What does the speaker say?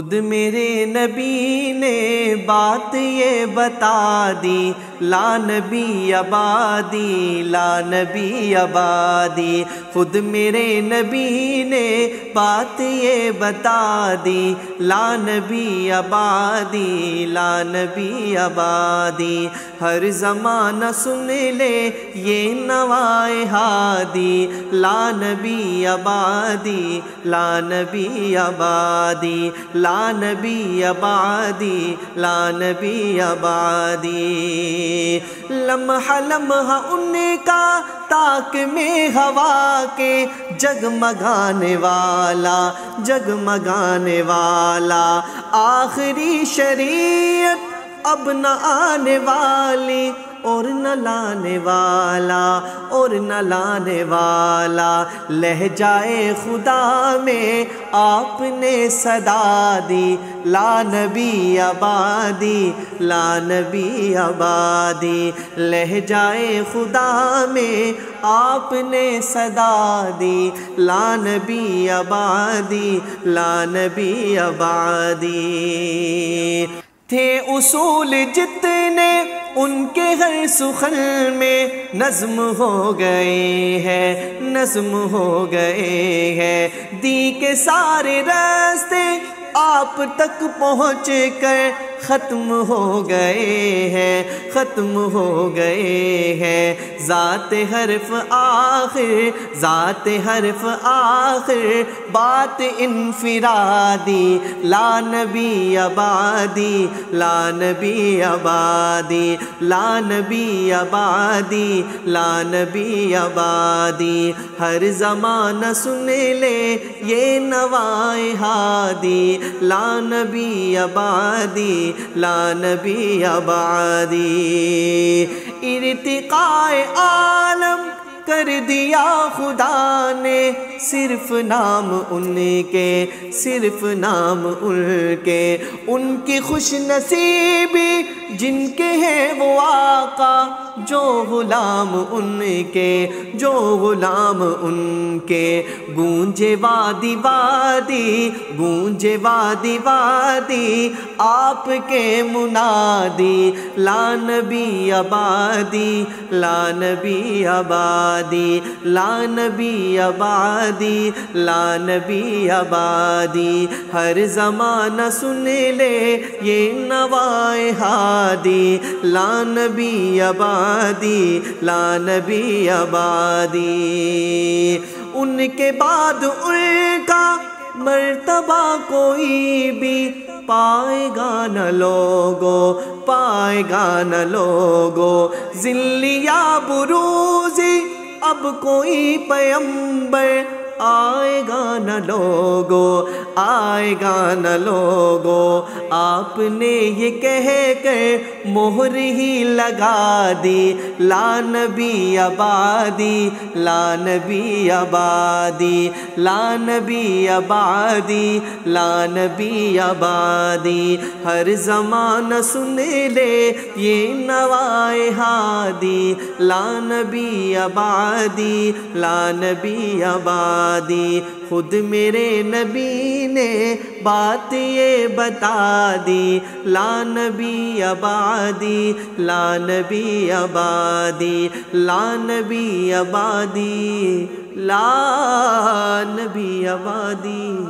خود میرے نبی نے بات یہ بتا دی، لا نبی آبادی، لا نبی آبادی۔ خود میرے نبی نے بات یہ بتا دی، لا نبی آبادی، لا نبی آبادی۔ ہر زمانہ سن لے یہ نوائے ہادی، لا نبی آبادی، لا نبی آبادی، لا نبی آبادی، لا نبی آبادی۔ لمحہ لمحہ ان کا تاک میں ہوا کے جگمگانے والا، جگمگانے والا۔ آخری شریعت اب نہ آنے والی اور نہ لانے والا، اور نہ لانے والا۔ لہجائے خدا میں آپ نے صدا دی، لا نبی آبادی، لا نبی آبادی۔ لہجائے خدا میں آپ نے صدا دی، لا نبی آبادی، لا نبی آبادی۔ تھے اصول جتنے ان کے ہر سخن میں نظم ہو گئے ہیں، نظم ہو گئے ہیں۔ دی کے سارے راستے آپ تک پہنچ کر ختم ہو گئے ہیں، ختم ہو گئے ہیں۔ ذات حرف آخر، ذات حرف آخر، بات انفرادی، لا نبی آبادی، لا نبی آبادی، لا نبی آبادی، لا نبی آبادی۔ ہر زمانہ سن لے یہ نوائے ہادی، لا نبی آبادی، لا نبی آبادی۔ ارتقاء عالم کر دیا خدا نے، صرف نام ان کے، صرف نام ان کے۔ ان کی خوش نصیبی جن کے ہیں وہ آقا، جو غلام ان کے، جو غلام ان کے۔ گونجے وادی وادی، گونجے وادی وادی، آپ کے منادی، لا نبی آبادی، لا نبی آبادی، لا نبی آبادی، لا نبی آبادی۔ ہر زمانہ سن لے یہ نوائے ہادی، لا نبی آبادی، لا نبی آبادی۔ ان کے بعد ان کا مرتبہ کوئی بھی پائے گا نہ لوگو، پائے گا نہ لوگو۔ ذل یا بروزی اب کوئی پیمبر آئے گا نہ لوگو، آئے گا نہ لوگو۔ آپ نے یہ کہہ کر مہر ہی لگا دی، لا نبی آبادی، لا نبی آبادی، لا نبی آبادی، لا نبی آبادی۔ ہر زمانہ سن لے یہ نوائے ہادی، لا نبی آبادی، لا نبی آبادی۔ خود میرے نبی نے بات یہ بتا دی، لا نبی آبادی، لا نبی آبادی، لا نبی آبادی، لا نبی آبادی۔